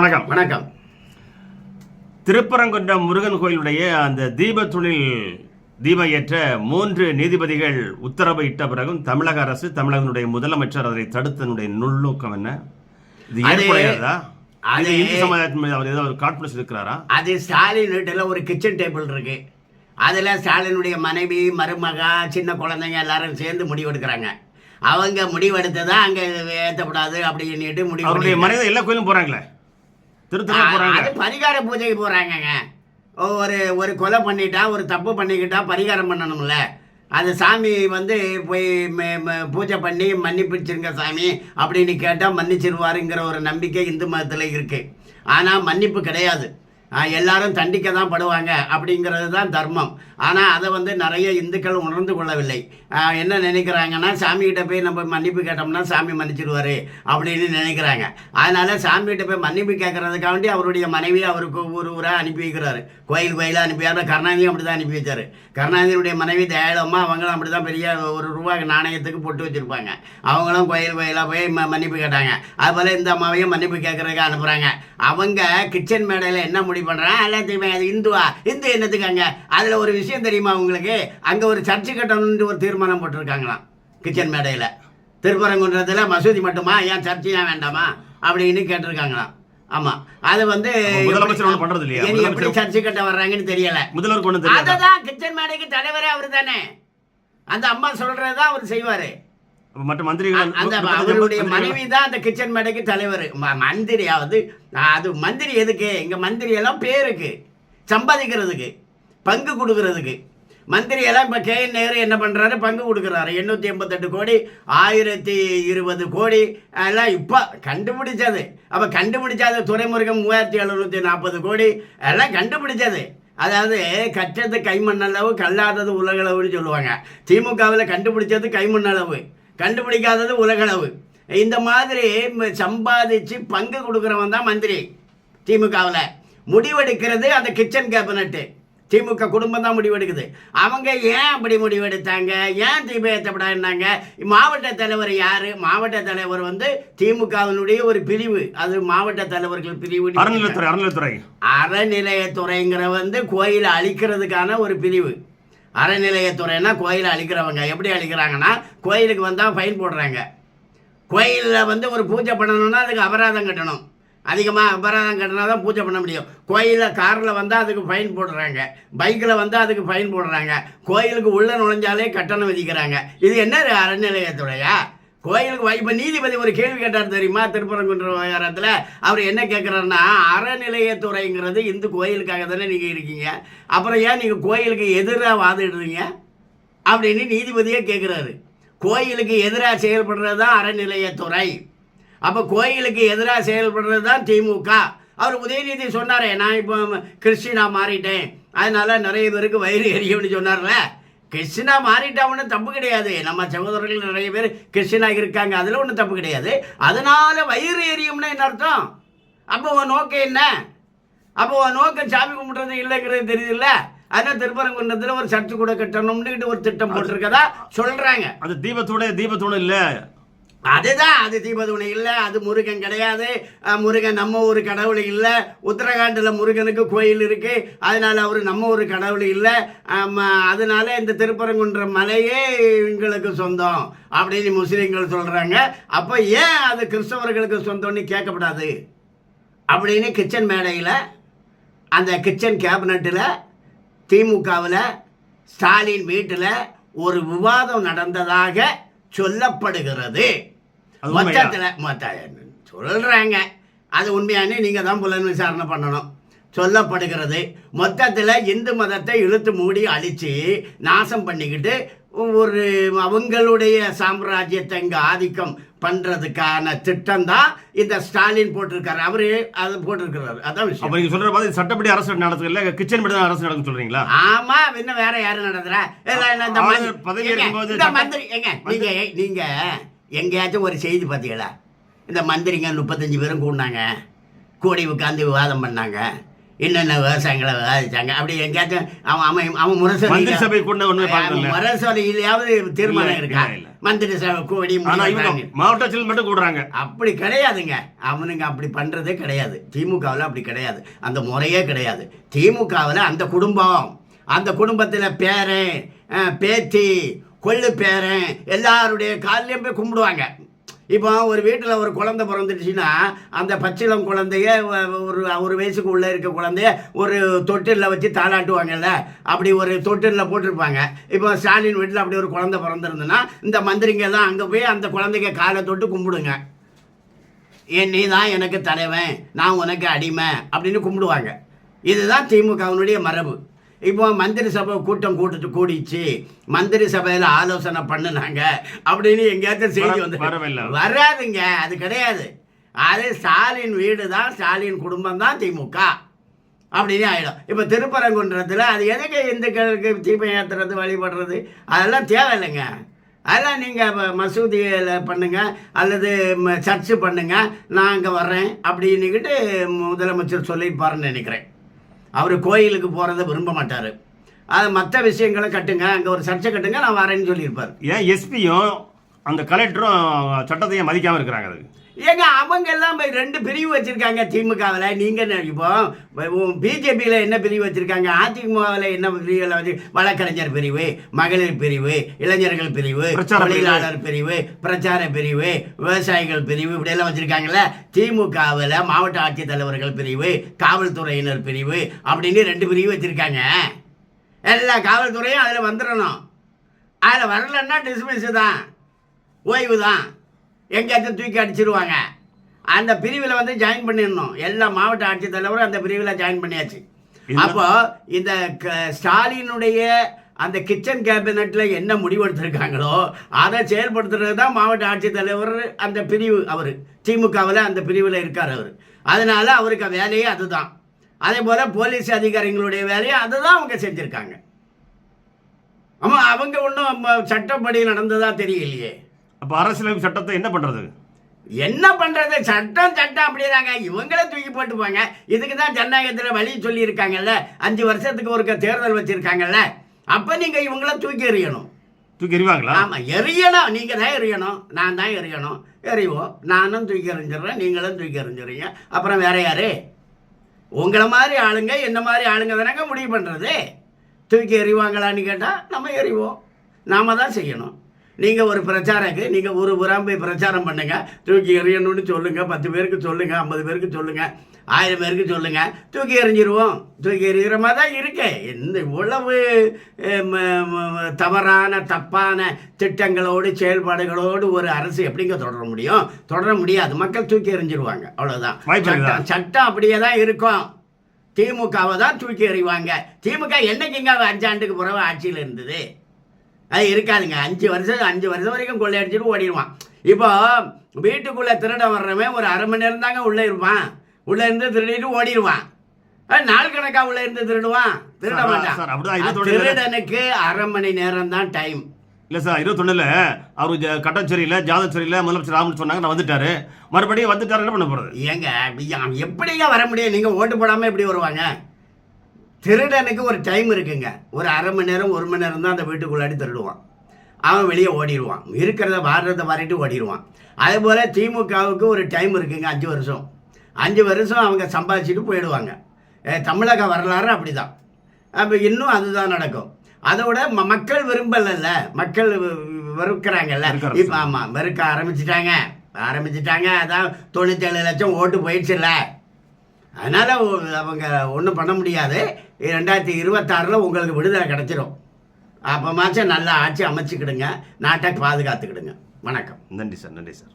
வணக்கம். வணக்கம். திருப்பரங்குன்றம் முருகன் கோயிலுடைய அந்த தீபத்துளில் தீபம் ஏற்ற 3 நீதிபதிகள் உத்தரவு இட்ட பிறகும் தமிழக அரசு, தமிழகனுடைய முதலமைச்சர் அதை தடுத்தனுடைய நுண்ணோக்கம் என்ன? இது ஏற்புடையதா? அது இந்து சமுதாயத்தின் மீது அவர் ஏதோ ஒரு கான்ஃபிடன்ஸ் இருக்கிறாரா? அது ஸ்டாலின் வீட்டில் ஒரு கிச்சன் டேபிள் இருக்கு. அதில் ஸ்டாலினுடைய மனைவி, மருமகா, சின்ன குழந்தைங்க எல்லாரும் சேர்ந்து முடிவெடுக்கிறாங்க. அவங்க முடிவெடுத்ததான் அங்கே ஏற்றப்படாது அப்படின்னுட்டு முடிவு. அவருடைய மனைவி எல்லா கோயிலும் போறாங்களே, அது பரிகார பூஜைக்கு போறாங்கங்க. ஒரு கொலை பண்ணிட்டா, ஒரு தப்பு பண்ணிக்கிட்டா பரிகாரம் பண்ணணும்ல. அது சாமி போய் பூஜை பண்ணி மன்னிப்பிச்சிருங்க சாமி அப்படின்னு கேட்டால் மன்னிச்சிருவாருங்கிற ஒரு நம்பிக்கை இந்து மதத்தில் இருக்குது. ஆனால் மன்னிப்பு கிடையாது, எல்லாரும் தண்டிக்க தான் படுவாங்க அப்படிங்கிறது தான் தர்மம். ஆனால் அதை நிறைய இந்துக்கள் உணர்ந்து கொள்ளவில்லை. என்ன நினைக்கிறாங்கன்னா, சாமிகிட்ட போய் நம்ம மன்னிப்பு கேட்டோம்னா சாமி மன்னிச்சிடுவார் அப்படின்னு நினைக்கிறாங்க. அதனால் சாமிகிட்ட போய் மன்னிப்பு கேட்கறதுக்காண்டி அவருடைய மனைவி அவருக்கு ஊராக அனுப்பி வைக்கிறாரு, கோயிலாக அனுப்பி வைக்கிறார். கருணாநிதியும் அப்படி தான் அனுப்பி வச்சார். கருணாநிதியுடைய மனைவி தயாளம்மா அவங்களும் அப்படி தான் பெரிய ₹1 நாணயத்துக்கு போட்டு வச்சுருப்பாங்க. அவங்களும் கோயிலாக போய் மன்னிப்பு கேட்டாங்க. அதுபோல் இந்த அம்மாவையும் மன்னிப்பு கேட்குறதுக்கு அனுப்புகிறாங்க. அவங்க கிச்சன் மேடையில் என்ன முடிவு பண்ணுறாங்க, எல்லாத்தையுமே இந்துவா, இந்து என்னத்துக்காங்க? அதில் ஒரு விஷயம் தெரியுமா உங்களுக்கு? அங்கே ஒரு சர்ச்சு கட்டணும்னு ஒரு தீர்மானம் போட்டிருக்காங்களாம் கிச்சன் மேடையில். திருப்பரங்குன்றத்தில் மசூதி மட்டுமா, ஏன் சர்ச்சு ஏன் வேண்டாமா அப்படின்னு கேட்டிருக்காங்களாம். ஆமாம், அது முதலமைச்சர் பண்றது இல்லையா? எப்படி சர்ச்சு கட்ட வர்றாங்கன்னு தெரியல. முதல்வர் அதுதான் கிச்சன் மேடைக்கு தலைவரே அவர் தானே. அந்த அம்மா சொல்றதுதான் அவர் செய்வாரு. மற்ற மந்திரிகள், அந்த அவருடைய மனைவி தான் அந்த கிச்சன் மேடைக்கு தலைவர். மந்திரியாவது அது மந்திரி எதுக்கு? இங்க மந்திரி எல்லாம் பேருக்கு, சம்பாதிக்கிறதுக்கு, பங்கு கொடுக்கறதுக்கு. மந்திரி எல்லாம் இப்போ KN நேரு என்ன பண்ணுறாரு, பங்கு கொடுக்குறாரு. 888 கோடி, 1020 கோடி எல்லாம் இப்போ கண்டுபிடிச்சது. அப்போ கண்டுபிடிச்சாது துறைமுருகன் 3740 கோடி எல்லாம் கண்டுபிடிச்சது. அதாவது கற்றது கைமண்ணளவு, கல்லாதது உலகளவுன்னு சொல்லுவாங்க. திமுகவில் கண்டுபிடிச்சது கைமண்ணளவு, கண்டுபிடிக்காதது உலகளவு. இந்த மாதிரி சம்பாதிச்சு பங்கு கொடுக்குறவன் தான் மந்திரி. திமுகவில் முடிவெடுக்கிறது அந்த கிச்சன் கேபினட்டு, திமுக குடும்பம் தான் முடிவெடுக்குது. அவங்க ஏன் அப்படி முடிவெடுத்தாங்க? ஏன் தீபம் ஏற்றப்படாதுன்னாங்க? மாவட்ட தலைவர் யார்? மாவட்ட தலைவர் திமுகவினுடைய ஒரு பிரிவு, அது மாவட்ட தலைவர்கள் பிரிவு. அறநிலையத்துறைங்கிற கோயிலை அழிக்கிறதுக்கான ஒரு பிரிவு. அறநிலையத்துறைன்னா கோயிலை அழிக்கிறவங்க. எப்படி அழிக்கிறாங்கன்னா, கோயிலுக்கு வந்தால் ஃபைன் போடுறாங்க. கோயிலில் ஒரு பூஜை பண்ணணும்னா அதுக்கு அபராதம் கட்டணும். அதிகமாக அபராதம் கட்டினா தான் பூஜை பண்ண முடியும். கோயிலில் காரில் வந்தால் அதுக்கு ஃபைன் போடுறாங்க, பைக்கில் வந்தால் அதுக்கு ஃபைன் போடுறாங்க, கோயிலுக்கு உள்ளே நுழைஞ்சாலே கட்டணம் விதிக்கிறாங்க. இது என்ன அறநிலையத்துறையா? கோயிலுக்கு இப்போ நீதிபதி ஒரு கேள்வி கேட்டார் தெரியுமா, திருப்பரங்குன்ற விவகாரத்தில். அவர் என்ன கேட்குறாருன்னா, அறநிலையத்துறைங்கிறது இந்து கோயிலுக்காக தானே நீங்கள் இருக்கீங்க, அப்புறம் ஏன் நீங்கள் கோயிலுக்கு எதிராக வாதிடுறீங்க அப்படின்னு நீதிபதியே கேட்குறாரு. கோயிலுக்கு எதிராக செயல்படுறது தான் அறநிலையத்துறை. அப்போ கோயிலுக்கு எதிராக செயல்படுறது தான் திமுக. அவர் உதயநிதி சொன்னாரே, நான் இப்போ கிறிஸ்டினா மாறிட்டேன், அதனால நிறைய பேருக்கு வயிறு எரியும்னு சொன்னார்ல. கிறிஸ்டினா மாறிட்டா ஒன்றும் தப்பு கிடையாது. நம்ம சகோதரர்கள் நிறைய பேர் கிறிஸ்டினா இருக்காங்க, அதில் ஒன்றும் தப்பு கிடையாது. அதனால வயிறு எரியும்னா என்ன அர்த்தம்? அப்போ உன் நோக்கம் என்ன? அப்போ உன் நோக்கம் சாமி கும்பிட்றது இல்லைங்கிறது தெரியுதுல்ல. அதனால் திருப்பரங்குன்றத்தில் ஒரு சர்ச்சு கூட கட்டணும்னு ஒரு திட்டம் போட்டிருக்கதா சொல்கிறாங்க. அது தீபத்தோடு இல்லை, அதுதான். அது தீபதுணை இல்லை, அது முருகன் கிடையாது. முருகன் நம்ம ஒரு கடவுள் இல்லை. உத்தரகாண்டில் முருகனுக்கு கோயில் இருக்குது, அதனால் அவர் நம்ம ஒரு கடவுள் இல்லை. அதனால இந்த திருப்பரங்குன்ற மலையே எங்களுக்கு சொந்தம் அப்படின்னு முஸ்லீம்கள் சொல்கிறாங்க. அப்போ ஏன் அது கிறிஸ்தவர்களுக்கு சொந்தம்னு கேட்கப்படாது அப்படின்னு கிச்சன் மேடையில், அந்த கிச்சன் கேபினட்டில், திமுகவில், ஸ்டாலின் வீட்டில் ஒரு விவாதம் நடந்ததாக சொல்லப்படுகிறது. மொத்தத்தில் சொல்கிறாங்க, அது உண்மையானே நீங்கள் தான் புலன் விசாரணை பண்ணணும். சொல்லப்படுகிறது மொத்தத்தில் இந்து மதத்தை இழுத்து மூடி அழித்து நாசம் பண்ணிக்கிட்டு அவங்களுடைய சாம்ராஜ்யத்தை இங்கே ஆதிக்கம் பண்ணுறதுக்கான திட்டம் தான் இந்த ஸ்டாலின் போட்டிருக்காரு. அவரு அதை போட்டிருக்கிறாரு. அதான் விஷயம். நீங்கள் சொல்கிற மாதிரி சட்டப்படி அரசு நடத்துது இல்லை, கிச்சன் படி தான் அரசு நடக்கும் சொல்கிறீங்களா? ஆமாம், இன்னும் வேற யாரும் நடத்துகிறா? இந்த மந்திரி நீங்கள் எங்கேயாச்சும் ஒரு செய்தி பார்த்தீங்களா? இந்த மந்திரிங்க 35 பேரும் கூடினாங்க, கூடி உட்காந்து விவாதம் பண்ணாங்க. என்னென்ன விவசாயங்களை விவாதிச்சாங்க. அப்படி எங்கேயாச்சும் அவன் மந்திரி சபை கூட ஒண்ணு பார்க்கல. முரசொலியிலாவது தீர்மானம் இருக்கா? மந்திரி சபை கூடி மாவட்ட செயல் மட்டும் கூடுறாங்க. அப்படி கிடையாதுங்க. அவனுங்க அப்படி பண்றதே கிடையாது. திமுகவில் அப்படி கிடையாது. அந்த முறையே கிடையாது. திமுகவில் அந்த குடும்பம், அந்த குடும்பத்தில் பேரன் பேத்தி கொள்ளு பேரன் எல்லாருடைய காலையும் போய் கும்பிடுவாங்க. இப்போ ஒரு வீட்டில் ஒரு குழந்தை பிறந்துடுச்சுன்னா அந்த பச்சிளம் குழந்தைய ஒரு வயசுக்கு உள்ளே இருக்க குழந்தைய ஒரு தொட்டிலில் வச்சு தாளாட்டுவாங்கல்ல, அப்படி ஒரு தொட்டிலில் போட்டிருப்பாங்க. இப்போ ஸ்டாலின் வீட்டில் அப்படி ஒரு குழந்தை பிறந்திருந்துன்னா இந்த மந்திரிங்க எல்லாம் அங்கே போய் அந்த குழந்தைங்க காலை தொட்டு கும்பிடுங்க. நீ தான் எனக்கு தலைவன், நான் உனக்கு அடிமை அப்படின்னு கும்பிடுவாங்க. இதுதான் திமுகவினுடைய மரபு. இப்போ மந்திரி சபை கூட்டம் கூடிச்சு, மந்திரி சபையில் ஆலோசனை பண்ணுனாங்க அப்படின்னு எங்கேயாச்சும் செய்தி வந்து வராதுங்க. அது கிடையாது. அது ஸ்டாலின் வீடு தான், ஸ்டாலின் குடும்பம் தான் திமுக அப்படின்னு ஆகிடும். இப்போ திருப்பரங்குன்றத்தில் அது எதுக்கு இந்துக்களுக்கு தீபம் ஏற்றுறது வழிபடுறது அதெல்லாம் தேவையில்லைங்க. அதெல்லாம் நீங்கள் மசூதியில் பண்ணுங்கள் அல்லது சர்ச்சு பண்ணுங்கள், நான் அங்கே வர்றேன் அப்படின்னுக்கிட்டு முதலமைச்சர் சொல்லியிருப்பாருன்னு நினைக்கிறேன். அவர் கோயிலுக்கு போகிறத விரும்ப மாட்டார். அது மற்ற விஷயங்களை கட்டுங்க, அங்கே ஒரு சர்ச்சை கட்டுங்க, நான் வரேன்னு சொல்லியிருப்பார். ஏன் எஸ்பியும் அந்த கலெக்டரும் சட்டத்தையும் மதிக்காமல் இருக்கிறாங்க? அது ஏங்க அவங்க எல்லாம் 2 பிரிவு வச்சுருக்காங்க திமுகவில். நீங்கள் இப்போ பிஜேபியில் என்ன பிரிவு வச்சுருக்காங்க, அதிமுகவில் என்ன பிரிவில் வச்சு வழக்கறிஞர் பிரிவு, மகளிர் பிரிவு, இளைஞர்கள் பிரிவு, தொழிலாளர் பிரிவு, பிரச்சார பிரிவு, விவசாயிகள் பிரிவு இப்படியெல்லாம் வச்சுருக்காங்கல்ல. திமுகவில் மாவட்ட ஆட்சித்தலைவர்கள் பிரிவு, காவல்துறையினர் பிரிவு அப்படின்னு 2 பிரிவு வச்சுருக்காங்க. எல்லா காவல்துறையும் அதில் வந்துடணும். அதில் வரலன்னா டிஸ்மிஸ் தான், ஓய்வு தான், எங்கேயாச்சும் தூக்கி அடிச்சிருவாங்க. அந்த பிரிவில் வந்து ஜாயின் பண்ணிடணும். எல்லா மாவட்ட ஆட்சித்தலைவரும் அந்த பிரிவில் ஜாயின் பண்ணியாச்சு. அப்போ இந்த ஸ்டாலினுடைய அந்த கிச்சன் கேபினெட்டில் என்ன முடிவெடுத்திருக்காங்களோ அதை செயல்படுத்துறது தான் மாவட்ட ஆட்சித்தலைவர். அந்த பிரிவு அவர் திமுகவில் அந்த பிரிவில் இருக்கார் அவர். அதனால அவருக்கு வேலையே அதுதான். அதே போல் போலீஸ் அதிகாரிகளுடைய வேலையை அதுதான் அவங்க செஞ்சுருக்காங்க. ஆமாம், அவங்க ஒன்றும் சட்டப்படி நடந்ததா தெரியலையே. அப்போ அரசியலமைப்பு சட்டத்தை என்ன பண்ணுறது? என்ன பண்ணுறது? சட்டம் அப்படிதாங்க. இவங்களே தூக்கி போட்டுப்பாங்க. இதுக்கு தான் ஜனநாயகத்தில் வழி சொல்லியிருக்காங்கல்ல, 5 வருஷத்துக்கு ஒரு தேர்தல் வச்சுருக்காங்கல்ல. அப்போ நீங்கள் இவங்கள தூக்கி எறியணும். தூக்கி எறிவாங்களா? ஆமாம், எறியணும். நீங்கள் தான் எறியணும், நான் தான் எறியணும். எறிவோம். நானும் தூக்கி எறிஞ்சிடுறேன், நீங்களும் தூக்கி எறிஞ்சிடுறீங்க. அப்புறம் வேற யாரு? உங்களை மாதிரி ஆளுங்க, என்ன மாதிரி ஆளுங்க தானங்க முடிவு பண்ணுறது. தூக்கி எறிவாங்களான்னு கேட்டால் நம்ம எறிவோம். நாம் தான் செய்யணும். நீங்கள் ஒரு பிரச்சாரக்கு நீங்கள் ஒரு புறம் போய் பிரச்சாரம் பண்ணுங்கள், தூக்கி எறியணும்னு சொல்லுங்கள். 10 பேருக்கு சொல்லுங்கள், 50 பேருக்கு சொல்லுங்கள், 1000 பேருக்கு சொல்லுங்கள், தூக்கி எறிஞ்சிருவோம். தூக்கி எறிகிற மாதிரி தான் இருக்கு. எந்த இவ்வளவு தப்பான திட்டங்களோடு செயல்பாடுகளோடு ஒரு அரசு எப்படிங்க தொடர முடியும்? தொடர முடியாது. மக்கள் தூக்கி எறிஞ்சிருவாங்க, அவ்வளோதான். சட்டம் அப்படியே தான் இருக்கும். திமுகவை தான் தூக்கி எறிவாங்க. திமுக என்னைக்குங்க 5 ஆண்டுக்கு பிறகு ஆட்சியில் இருந்தது? அது இருக்காதுங்க. 5 வருஷம் வரைக்கும் கொள்ளையடிச்சிட்டு ஓடிடுவான். இப்போ வீட்டுக்குள்ளே திருட வர்றவன் ஒரு அரை மணி நேரம் தாங்க உள்ளே இருப்பான். உள்ளே இருந்து திருடிட்டு ஓடிடுவான். நாள் கணக்காக உள்ளே இருந்து திருடுவான், திருட மாட்டான். திருடனுக்கு அரை மணி நேரம் தான் டைம். இல்லை சார், 21 அவருக்கு கட்டம் சரியில்லை, ஜாதகம் சரியில்லை, முதலமைச்சர் ராமன் சொன்னாங்க, நான் வந்துட்டாரு. மறுபடியும் வந்துட்டாரு, என்ன பண்ண போகிறது? ஏங்க எப்படிங்க வர முடியும்? நீங்கள் ஓட்டு போடாமல் எப்படி வருவாங்க? திருடனுக்கு ஒரு டைம் இருக்குங்க. ஒரு அரை மணி நேரம் 1 மணி நேரம் தான் அந்த வீட்டுக்குள்ளாடி திருடுவான். அவன் வெளியே ஓடிடுவான். இருக்கிறத வாரிட்டு ஓடிடுவான். அதே போல் திமுகவுக்கு ஒரு டைம் இருக்குங்க, 5 வருஷம். 5 வருஷம் அவங்க சம்பாதிச்சுட்டு போயிடுவாங்க. தமிழக வரலாறு அப்படி தான். அப்போ இன்னும் அதுதான் நடக்கும். அதோட மக்கள் விரும்பலைல்ல, மக்கள் வெறுக்கிறாங்கல்ல. இப்போ ஆமாம், வெறுக்க ஆரம்பிச்சிட்டாங்க. அதான் 97 லட்சம் ஓட்டு போயிடுச்சுல்ல. அதனால் அவங்க ஒன்றும் பண்ண முடியாது. 2026 உங்களுக்கு விடுதலை கிடச்சிடும். அப்போ மாச்சும் நல்லா ஆட்சி அமைச்சிக்கிடுங்க, நாட்டை பாதுகாத்துக்கிடுங்க. வணக்கம். நன்றி சார்.